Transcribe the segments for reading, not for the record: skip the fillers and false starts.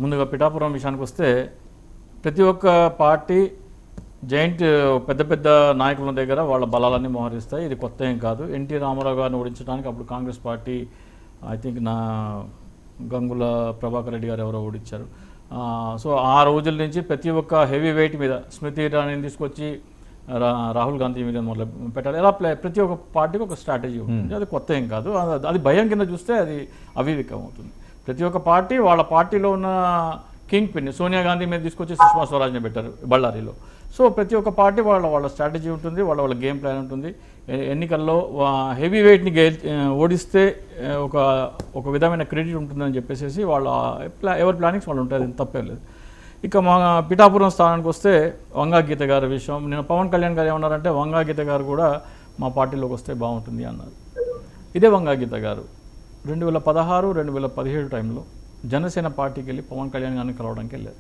ముందుగా పిఠాపురం విషయానికి వస్తే ప్రతి ఒక్క పార్టీ జాయింట్ పెద్ద పెద్ద నాయకుల దగ్గర వాళ్ళ బలాలన్నీ మోహరిస్తాయి. ఇది కొత్త ఏం కాదు. ఎన్టీ రామారావు గారిని ఓడించడానికి అప్పుడు Congress party I think Gangula Prabhakar Reddy గారు ఎవరో ఓడించారు. సో ఆ రోజుల నుంచి ప్రతి ఒక్క హెవీ వెయిట్ మీద స్మృతి ఇరానీని తీసుకొచ్చి రాహుల్ గాంధీ మీద మొదలు పెట్టాలి. ఇలా ప్రతి ఒక్క పార్టీకి ఒక స్ట్రాటజీ ఉంటుంది. అది కొత్త ఏం కాదు. అది భయం కింద చూస్తే అది అవివేకం అవుతుంది. ప్రతి ఒక్క పార్టీ వాళ్ళ పార్టీలో ఉన్న కింగ్ పిన్ సోనియా గాంధీ మీద తీసుకొచ్చి సుష్మా స్వరాజ్ని పెట్టారు బళ్ళారిలో. సో ప్రతి ఒక్క పార్టీ వాళ్ళ స్ట్రాటజీ ఉంటుంది, వాళ్ళ గేమ్ ప్లాన్ ఉంటుంది. ఎన్నికల్లో హెవీ వెయిట్ని ఓడిస్తే ఒక విధమైన క్రెడిట్ ఉంటుందని చెప్పేసి ఎవరి ప్లానింగ్స్ వాళ్ళు ఉంటాయి. అది తప్పే లేదు. ఇక మా పిఠాపురం స్థానానికి వస్తే వంగా గీత గారి విషయం, నేను పవన్ కళ్యాణ్ గారు ఏమన్నారంటే వంగా గీత గారు కూడా మా పార్టీలోకి వస్తే బాగుంటుంది అన్నారు. ఇదే వంగా గీత గారు 2016, 2017 టైంలో జనసేన పార్టీకి వెళ్ళి పవన్ కళ్యాణ్ గారిని కలవడానికి వెళ్ళారు.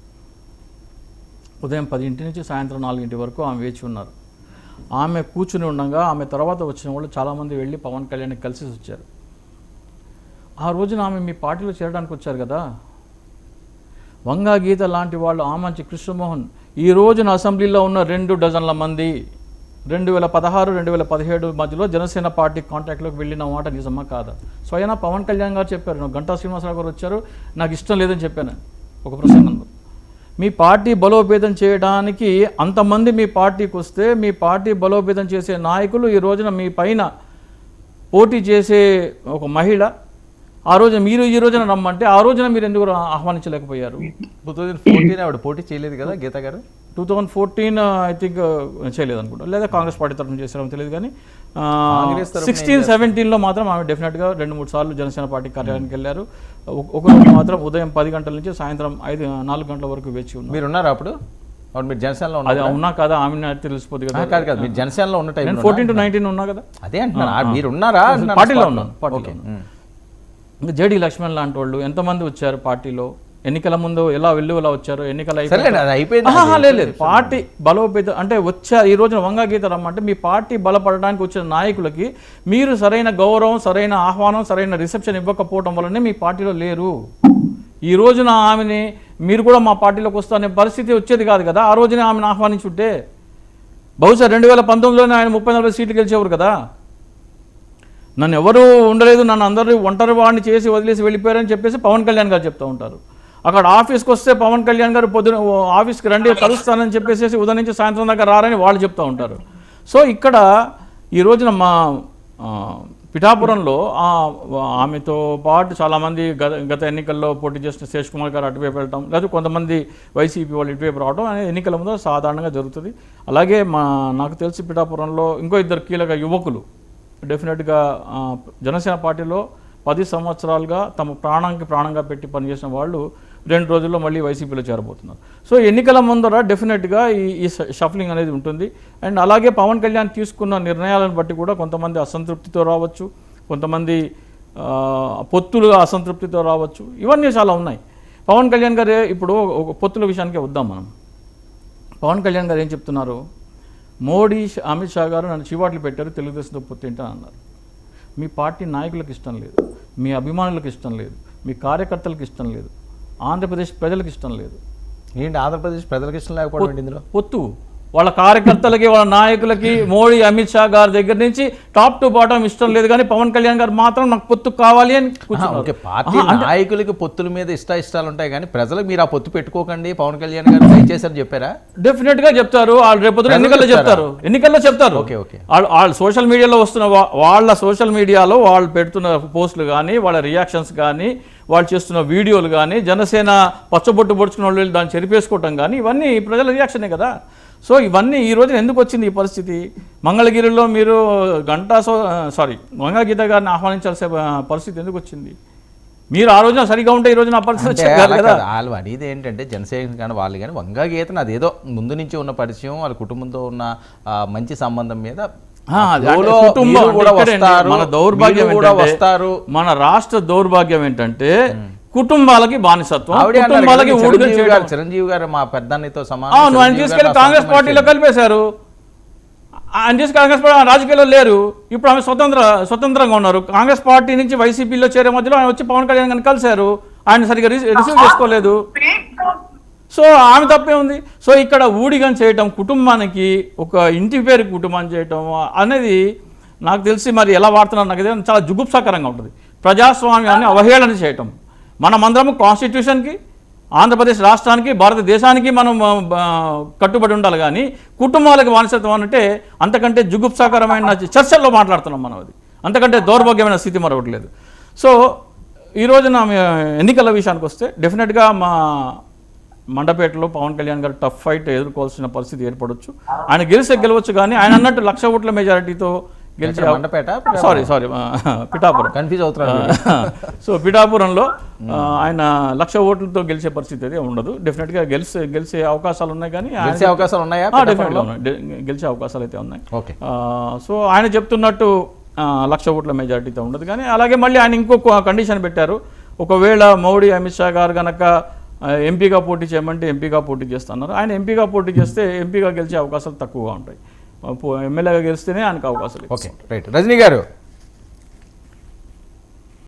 ఉదయం 10 నుంచి సాయంత్రం 4 వరకు ఆమె వేచి ఉన్నారు. ఆమె కూర్చుని ఉండగా ఆమె తర్వాత వచ్చిన వాళ్ళు చాలామంది వెళ్ళి పవన్ కళ్యాణ్ని కలిసి వచ్చారు. ఆ రోజున ఆమె మీ పార్టీలో చేరడానికి వచ్చారు కదా. వంగా గీత లాంటి వాళ్ళు, ఆమంచి కృష్ణమోహన్ ఈ రోజున అసెంబ్లీలో ఉన్న 2 డజన్ల మంది 2016, 2017 మధ్యలో జనసేన పార్టీ కాంటాక్ట్లోకి వెళ్ళిన మాట నిజమా కాదా? స్వయానా పవన్ కళ్యాణ్ గారు చెప్పారు. నాకు గంటా శ్రీనివాసరావు గారు వచ్చారు, నాకు ఇష్టం లేదని చెప్పాను ఒక ప్రసంగంలో. మీ పార్టీ బలోపేతం చేయడానికి అంతమంది మీ పార్టీకి వస్తే మీ పార్టీ బలోపేతం చేసే నాయకులు ఈ రోజున మీ పైన పోటీ చేసే ఒక మహిళ ఆ రోజున మీరు ఈ రోజున రమ్మంటే ఆ రోజున మీరు ఎందుకు ఆహ్వానించలేకపోయారు? 2014 ఆవిడ పోటీ చేయలేదు కదా గీత గారు. 2014 ఐ థింక్ చేయలేదు అనుకుంటా, లేదా కాంగ్రెస్ పార్టీ తరఫున చేశారో తెలియదు. కానీ 16, 17లో మాత్రం ఆమె డెఫినెట్గా 2-3 సార్లు జనసేన పార్టీ కార్యాలయానికి వెళ్ళారు. ఒకరోజు మాత్రం ఉదయం 10 గంటల నుంచి సాయంత్రం 4 గంటల వరకు వేచి ఉన్నారు. మీరు ఉన్నారా అప్పుడు? మీరు జనసేనలో అది ఉన్నా కదా, ఆమె తెలిసిపోతుంది కదా. కాదు మీరు జనసేనలో ఉన్న టైం 14 to 19 ఉన్నా కదా. అదే అంటున్నాను, మీరు ఉన్నారా? పార్టీలో ఉన్నాను. ఇంకా జేడీ లక్ష్మణ్ లాంటి వాళ్ళు ఎంతమంది వచ్చారు పార్టీలో. ఎన్నికల ముందు ఎలా వచ్చారు, ఎన్నికలు లేదు. పార్టీ బలోపేతం అంటే వచ్చారు. ఈ రోజున వంగా గీత రమ్మంటే మీ పార్టీ బలపడడానికి వచ్చిన నాయకులకి మీరు సరైన గౌరవం, సరైన ఆహ్వానం, సరైన రిసెప్షన్ ఇవ్వకపోవడం వల్లనే మీ పార్టీలో లేరు. ఈ రోజున ఆమెని మీరు కూడా మా పార్టీలోకి వస్తారనే పరిస్థితి వచ్చేది కాదు కదా. ఆ రోజునే ఆమెను ఆహ్వానించుంటే బహుశా 2019లోనే ఆయన 30-40 సీట్లు గెలిచేవారు కదా. నన్ను ఎవరు ఉండలేదు, నన్ను అందరూ ఒంటరి వాడిని చేసి వదిలేసి వెళ్ళిపోయారని చెప్పేసి పవన్ కళ్యాణ్ గారు చెప్తూ ఉంటారు. అక్కడ ఆఫీస్కి వస్తే పవన్ కళ్యాణ్ గారు పొద్దున ఆఫీస్కి రండి కలుస్తానని చెప్పేసి ఉదయం నుంచి సాయంత్రం దాకా రారని వాళ్ళు చెప్తూ ఉంటారు. సో ఇక్కడ ఈ రోజున మా పిఠాపురంలో ఆమెతో పాటు చాలామంది గత ఎన్నికల్లో పోటీ చేసిన శేష్ కుమార్ గారు అటువైపు వెళ్ళటం, లేదా కొంతమంది వైసీపీ వాళ్ళు ఇటువైపు రావడం అనేది ఎన్నికల ముందు సాధారణంగా జరుగుతుంది. అలాగే నాకు తెలిసి పిఠాపురంలో ఇంకో 2 కీలక యువకులు డెఫినెట్గా జనసేన పార్టీలో 10 సంవత్సరాలుగా తమ ప్రాణంగా పెట్టి పనిచేసిన వాళ్ళు 2 రోజుల్లో మళ్ళీ వైసీపీలో చేరబోతున్నారు. సో ఎన్నికల ముందర డెఫినెట్గా ఈ షఫ్లింగ్ అనేది ఉంటుంది. అండ్ అలాగే పవన్ కళ్యాణ్ తీసుకున్న నిర్ణయాలను బట్టి కూడా కొంతమంది అసంతృప్తితో రావచ్చు, కొంతమంది పొత్తులుగా అసంతృప్తితో రావచ్చు. ఇవన్నీ చాలా ఉన్నాయి. పవన్ కళ్యాణ్ గారే ఇప్పుడు పొత్తుల విషయానికే వద్దాం మనం. పవన్ కళ్యాణ్ గారు ఏం చెప్తున్నారు? మోడీ, అమిత్ షా గారు నన్ను చివాట్లు పెట్టారు, తెలుగుదేశంతో పొత్తింటా అన్నారు. మీ పార్టీ నాయకులకు ఇష్టం లేదు, మీ అభిమానులకు ఇష్టం లేదు, మీ కార్యకర్తలకు ఇష్టం లేదు, ఆంధ్రప్రదేశ్ ప్రజలకు ఇష్టం లేదు. ఏంటి ఆంధ్రప్రదేశ్ ప్రజలకు ఇష్టం లేకపోవడం? ఇందులో పొత్తు వాళ్ళ కార్యకర్తలకి, వాళ్ళ నాయకులకి మోడీ, అమిత్ షా గారి దగ్గర నుంచి టాప్ టు బాటం ఇష్టం లేదు. కానీ పవన్ కళ్యాణ్ గారు మాత్రం నాకు పొత్తు కావాలి అని పార్టీ నాయకులకి పొత్తుల మీద ఇష్టాలు ఉంటాయి, కానీ ప్రజలకు మీరు ఆ పొత్తు పెట్టుకోకండి పవన్ కళ్యాణ్ గారు దయచేసి చెప్పారా? డెఫినెట్ గా చెప్తారు. వాళ్ళు రేపు ఎన్నికల్లో చెప్తారు. వాళ్ళు సోషల్ మీడియాలో వస్తున్న వాళ్ళ సోషల్ మీడియాలో వాళ్ళు పెడుతున్న పోస్టులు కానీ, వాళ్ళ రియాక్షన్స్ కానీ, వాళ్ళు చేస్తున్న వీడియోలు కానీ, జనసేన పచ్చబొట్టు పొడుచుకున్న వాళ్ళు దాన్ని చెరిపేసుకోవటం కానీ, ఇవన్నీ ప్రజల రియాక్షనే కదా. సో ఇవన్నీ ఈ రోజున ఎందుకు వచ్చింది ఈ పరిస్థితి? మంగళగిరిలో మీరు వంగా గీత గారిని ఆహ్వానించాల్సిన పరిస్థితి ఎందుకు వచ్చింది? మీరు ఆ రోజున సరిగా ఉంటే ఈ రోజున ఆ పరిస్థితి కదా. వాళ్ళు అడిగేది ఏంటంటే జనసేన కానీ వాళ్ళు కానీ వంగా గీతను అదేదో ముందు నుంచి ఉన్న పరిచయం, వాళ్ళ కుటుంబంతో ఉన్న మంచి సంబంధం మీద మన దౌర్భాగ్యం వస్తారు. మన రాష్ట్ర దౌర్భాగ్యం ఏంటంటే కుటుంబాలకి బానిసత్వం, కుటుంబాలకి చిరంజీవి గారు మా పెద్దన్నతో సమానం ఆయన తీసుకెళ్లి కాంగ్రెస్ పార్టీలో కలిపేశారు. ఆయన తీసుకు కాంగ్రెస్ పార్టీ రాజకీయాల్లో లేరు. ఇప్పుడు ఆమె స్వతంత్రంగా ఉన్నారు. కాంగ్రెస్ పార్టీ నుంచి వైసీపీలో చేరే మధ్యలో ఆయన వచ్చి పవన్ కళ్యాణ్ గారిని కలిశారు. ఆయన సరిగ్గా రిసీవ్ చేసుకోలేదు. సో ఆమె తప్పే ఉంది. సో ఇక్కడ ఊడిగం చేయటం, కుటుంబానికి ఒక ఇంటి పేరు కుటుంబాన్ని చేయటం అనేది నాకు తెలిసి మరి ఎలా వాడుతున్నారు నాకు తెలియదు, చాలా జుగుప్సాకరంగా ఉంటుంది. ప్రజాస్వామ్యాన్ని అవహేళన చేయటం. మనమందరము కాన్స్టిట్యూషన్కి, ఆంధ్రప్రదేశ్ రాష్ట్రానికి, భారతదేశానికి మనం కట్టుబడి ఉండాలి. కానీ కుటుంబాలకు బానిసత్వం అంటే అంతకంటే జుగుప్సాకరమైన చర్చల్లో మాట్లాడుతున్నాం మనం. అది అంతకంటే దౌర్భాగ్యమైన స్థితి మరొకటి లేదు. సో ఈ రోజున ఎన్నికల విషయానికి వస్తే డెఫినెట్గా మా మండపేటలో పవన్ కళ్యాణ్ గారు టఫ్ ఫైట్ ఎదుర్కోవాల్సిన పరిస్థితి ఏర్పడవచ్చు. ఆయన గెలవచ్చు, కానీ ఆయన అన్నట్టు 1,00,000 ఓట్ల మెజారిటీతో గెలిచే పిఠాపురం కన్ఫ్యూజ్ అవుతున్నారు. సో పిఠాపురంలో ఆయన 1,00,000 ఓట్లతో గెలిచే పరిస్థితి అయితే ఉండదు. డెఫినెట్గా గెలిచే అవకాశాలు ఉన్నాయి, కానీ అవకాశాలు ఉన్నాయా? డెఫినెట్గా ఉన్నాయి, గెలిచే అవకాశాలు అయితే ఉన్నాయి. ఓకే. సో ఆయన చెప్తున్నట్టు 1,00,000 ఓట్ల మెజారిటీతో ఉండదు. కానీ అలాగే మళ్ళీ ఆయన ఇంకొక కండిషన్ పెట్టారు. ఒకవేళ మోడీ, అమిత్ షా గారు కనుక ఎంపీగా పోటీ చేయమంటే ఎంపీగా పోటీ చేస్తున్నారు. ఆయన ఎంపీగా పోటీ చేస్తే ఎంపీగా గెలిచే అవకాశాలు తక్కువగా ఉంటాయి. ఎమ్మెల్యేగా గెలిస్తేనే ఆయనకు అవకాశాలు. Okay, right. రజనీ గారు,